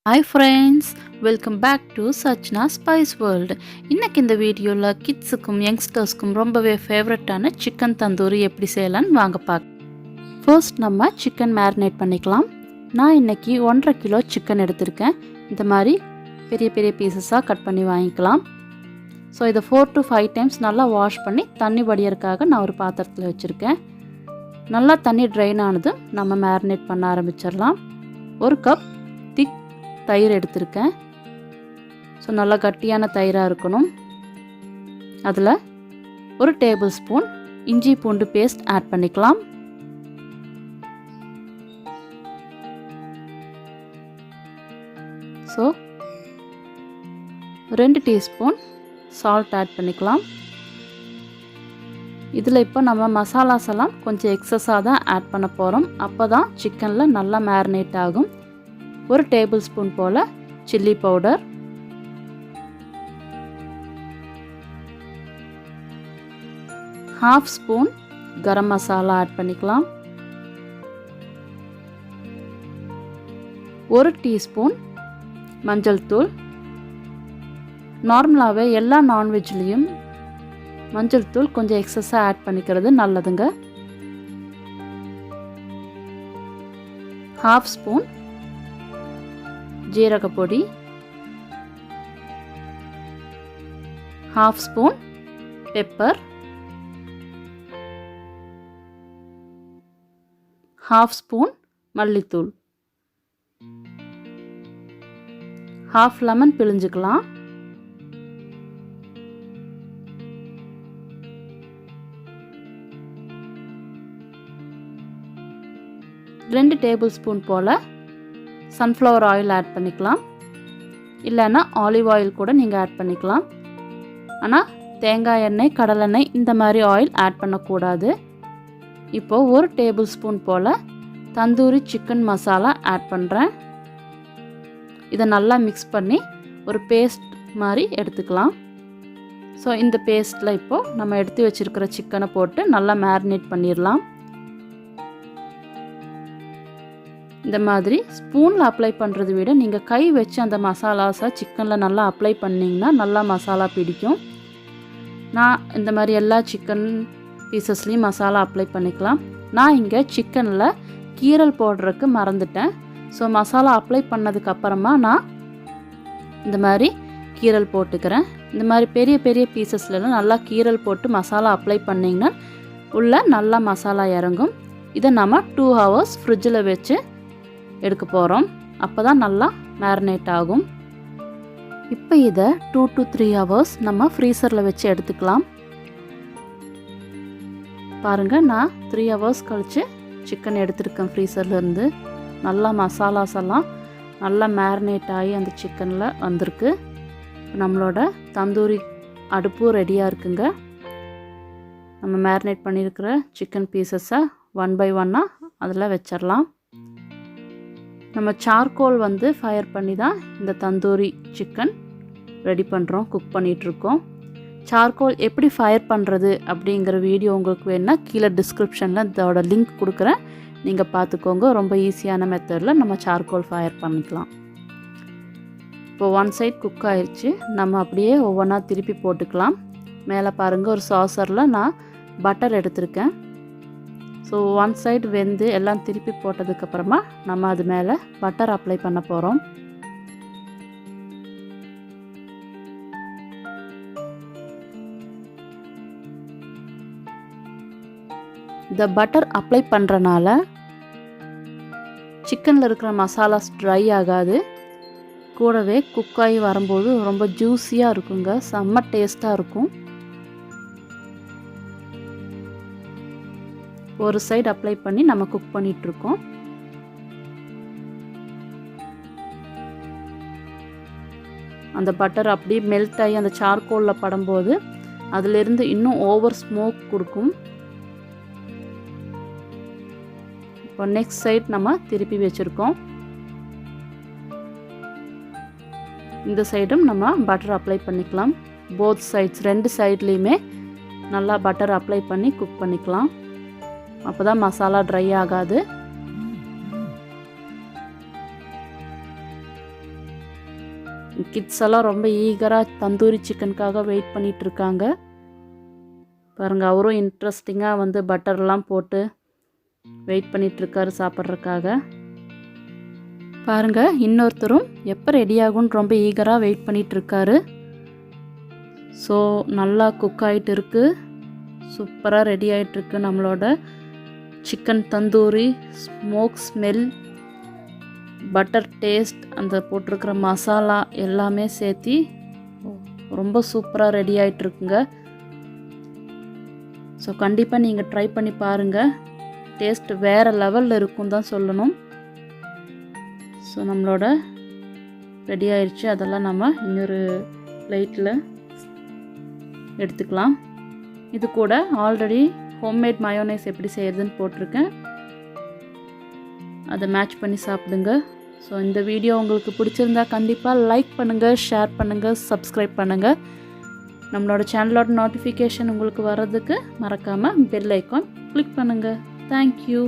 Hi friends, welcome back to Sachna Spice World. இன்னைக்கு இந்த வீடியோல கிட்ஸுக்கும் யங்ஸ்டர்ஸ்க்கும் ரொம்பவே ஃபேவரட்டான சிக்கன் தந்தூரி எப்படி செய்யலாம்னு வாங்க பார்க்கலாம். ஃபர்ஸ்ட் நம்ம சிக்கன் மேரினேட் பண்ணிக்கலாம். நான் இன்னைக்கு 1.5 கிலோ சிக்கன் எடுத்திருக்கேன். இந்த மாதிரி பெரிய பெரிய பீசஸாக கட் பண்ணி வாங்கிக்கலாம். ஸோ இதை 4 to 5 டைம்ஸ் நல்லா வாஷ் பண்ணி தண்ணி வடியறதுக்காக நான் ஒரு பாத்திரத்தில் வச்சுருக்கேன். நல்லா தண்ணி ட்ரைன் ஆனதும் நம்ம மேரினேட் பண்ண ஆரம்பிச்சிடலாம். ஒரு கப் திக் தயிர் எடுத்திருக்கேன். ஸோ நல்லா கட்டியான தயிராக இருக்கணும். அதில் ஒரு டேபிள் ஸ்பூன் இஞ்சி பூண்டு பேஸ்ட் ஆட் பண்ணிக்கலாம். ஸோ 2 டீஸ்பூன் சால்ட் ஆட் பண்ணிக்கலாம். இதில் இப்போ நம்ம மசாலாஸ் எல்லாம் கொஞ்சம் எக்ஸஸாக தான் ஆட் பண்ண போகிறோம். அப்போ தான் சிக்கனில் நல்லா மேரினேட் ஆகும். ஒரு டேபிள் ஸ்பூன் போல் chilli powder, half spoon garam masala add பண்ணிக்கலாம். 1 டீஸ்பூன் மஞ்சள் தூள். நார்மலாகவே எல்லா நான்வெஜ்லேயும் மஞ்சள் தூள் கொஞ்சம் எக்ஸஸாக ஆட் பண்ணிக்கிறது நல்லதுங்க. ஹாஃப் ஸ்பூன் ஜீரக பொடி, half spoon pepper, half spoon மல்லித்தூள், ஹாஃப் லெமன் பிழிஞ்சுக்கலாம். ரெண்டு டேபிள் ஸ்பூன் போல் சன்ஃப்ளவர் ஆயில் ஆட் பண்ணிக்கலாம். இல்லைன்னா ஆலிவ் ஆயில் கூட நீங்கள் ஆட் பண்ணிக்கலாம். ஆனால் தேங்காய் எண்ணெய், கடலெண்ணெய் இந்த மாதிரி ஆயில் ஆட் பண்ணக்கூடாது. இப்போது 1 டேபிள் ஸ்பூன் போல் தந்தூரி சிக்கன் மசாலா ஆட் பண்ணுறேன். இதை நல்லா மிக்ஸ் பண்ணி ஒரு பேஸ்ட் மாதிரி எடுத்துக்கலாம். ஸோ இந்த பேஸ்ட்டில் இப்போது நம்ம எடுத்து வச்சுருக்கிற சிக்கனை போட்டு நல்லா மேரினேட் பண்ணிடலாம். இந்த மாதிரி ஸ்பூனில் அப்ளை பண்ணுறதை விட நீங்கள் கை வச்சு அந்த மசாலாஸை சிக்கனில் நல்லா அப்ளை பண்ணிங்கன்னா நல்லா மசாலா பிடிக்கும். நான் இந்த மாதிரி எல்லா சிக்கன் பீசஸ்லேயும் மசாலா அப்ளை பண்ணிக்கலாம். நான் இங்கே சிக்கனில் கீரல் போடுறதுக்கு மறந்துட்டேன். ஸோ மசாலா அப்ளை பண்ணதுக்கப்புறமா நான் இந்த மாதிரி கீரல் போட்டுக்கிறேன். இந்த மாதிரி பெரிய பெரிய பீசஸ்லாம் நல்லா கீரல் போட்டு மசாலா அப்ளை பண்ணிங்கன்னா உள்ளே நல்லா மசாலா இறங்கும். இதை நம்ம 2 hours ஃப்ரிட்ஜில் வச்சு எடுக்க போகிறோம். அப்போ தான் நல்லா மேரினேட் ஆகும். இப்போ இதை 2 to 3 hours நம்ம ஃப்ரீசரில் வச்சு எடுத்துக்கலாம். பாருங்கள், நான் 3 hours கழித்து சிக்கன் எடுத்துருக்கேன் ஃப்ரீசர்லேருந்து. நல்லா மசாலாஸ் எல்லாம் நல்லா மேரினேட் ஆகி அந்த சிக்கனில் வந்திருக்கு. நம்மளோட தந்தூரி அடுப்பு ரெடியாக இருக்குங்க. நம்ம மேரினேட் பண்ணியிருக்கிற சிக்கன் பீசஸை 1 by 1 அதில் வச்சிடலாம். நம்ம சார்கோல் ஃபயர் பண்ணி தான் இந்த தந்தூரி சிக்கன் ரெடி பண்ணுறோம், குக் பண்ணிகிட்ருக்கோம். சார்கோல் எப்படி ஃபயர் பண்ணுறது அப்படிங்கிற வீடியோ உங்களுக்கு வேணுன்னா கீழே டிஸ்கிரிப்ஷனில் இதோட லிங்க் கொடுக்குறேன், நீங்கள் பார்த்துக்கோங்க. ரொம்ப ஈஸியான மெத்தடில் நம்ம சார்கோல் ஃபயர் பண்ணிக்கலாம். இப்போ 1 சைட் குக் ஆயிடுச்சு. நம்ம அப்படியே ஒவ்வொன்றா திருப்பி போட்டுக்கலாம். மேலே பாருங்கள், ஒரு சாசரில் நான் பட்டர் எடுத்திருக்கேன். ஸோ 1 சைடு வெந்து எல்லாம் திருப்பி போட்டதுக்கப்புறமா நம்ம அது மேலே பட்டர் அப்ளை பண்ண போகிறோம். இந்த பட்டர் அப்ளை பண்ணுறனால சிக்கனில் இருக்கிற மசாலாஸ் ட்ரை ஆகாது. கூடவே குக் ஆகி வரும்போது ரொம்ப ஜூஸியாக இருக்குங்க, செம்ம டேஸ்ட்டாக இருக்கும். ஒரு சைடு அப்ளை பண்ணி நம்ம குக் பண்ணிகிட்ருக்கோம். அந்த பட்டர் அப்படியே மெல்ட் ஆகி அந்த சார்கோலில் படும்போது அதிலிருந்து இன்னும் ஓவர் ஸ்மோக் கொடுக்கும். இப்போ நெக்ஸ்ட் சைட் நம்ம திருப்பி வச்சுருக்கோம். இந்த சைடும் நம்ம பட்டர் அப்ளை பண்ணிக்கலாம். போத் சைட்ஸ் 2 சைட்லேயுமே நல்லா பட்டர் அப்ளை பண்ணி குக் பண்ணிக்கலாம். அப்போ தான் மசாலா ட்ரை ஆகாது. கிட்ஸ் எல்லாம் ரொம்ப ஈகராக தந்தூரி சிக்கனுக்காக வெயிட் பண்ணிகிட்ருக்காங்க. பாருங்கள், அவரும் இன்ட்ரெஸ்டிங்காக வந்து பட்டர்லாம் போட்டு வெயிட் பண்ணிகிட்ருக்காரு சாப்பிட்றதுக்காக. பாருங்கள், இன்னொருத்தரும் எப்போ ரெடி ஆகும்னு ரொம்ப ஈகராக வெயிட் பண்ணிகிட்ருக்காரு. ஸோ நல்லா குக் ஆகிட்டு இருக்குது, சூப்பராக ரெடி ஆகிட்டுருக்கு நம்மளோட chicken tandoori. Smoke smell, butter taste, அந்த போட்டிருக்கிற மசாலா எல்லாமே சேர்த்து ரொம்ப சூப்பராக ரெடி ஆகிட்டுருக்குங்க. ஸோ கண்டிப்பாக நீங்கள் ட்ரை பண்ணி பாருங்கள், டேஸ்ட் வேறு லெவலில் இருக்கும் தான் சொல்லணும். ஸோ நம்மளோட ரெடி ஆயிடுச்சு. அதெல்லாம் நம்ம இன்னொரு பிளேட்டில் எடுத்துக்கலாம். இது கூட ஆல்ரெடி ஹோம்மேட் மயோனைஸ் எப்படி செய்கிறதுன்னு போட்டிருக்கேன், அதை மேட்ச் பண்ணி சாப்பிடுங்க. ஸோ இந்த வீடியோ உங்களுக்கு பிடிச்சிருந்தா கண்டிப்பாக லைக் பண்ணுங்கள், ஷேர் பண்ணுங்கள், சப்ஸ்கிரைப் பண்ணுங்கள். நம்மளோட சேனலோட நோட்டிஃபிகேஷன் உங்களுக்கு வர்றதுக்கு மறக்காமல் பெல் ஐக்கான் கிளிக் பண்ணுங்கள். தேங்க்யூ.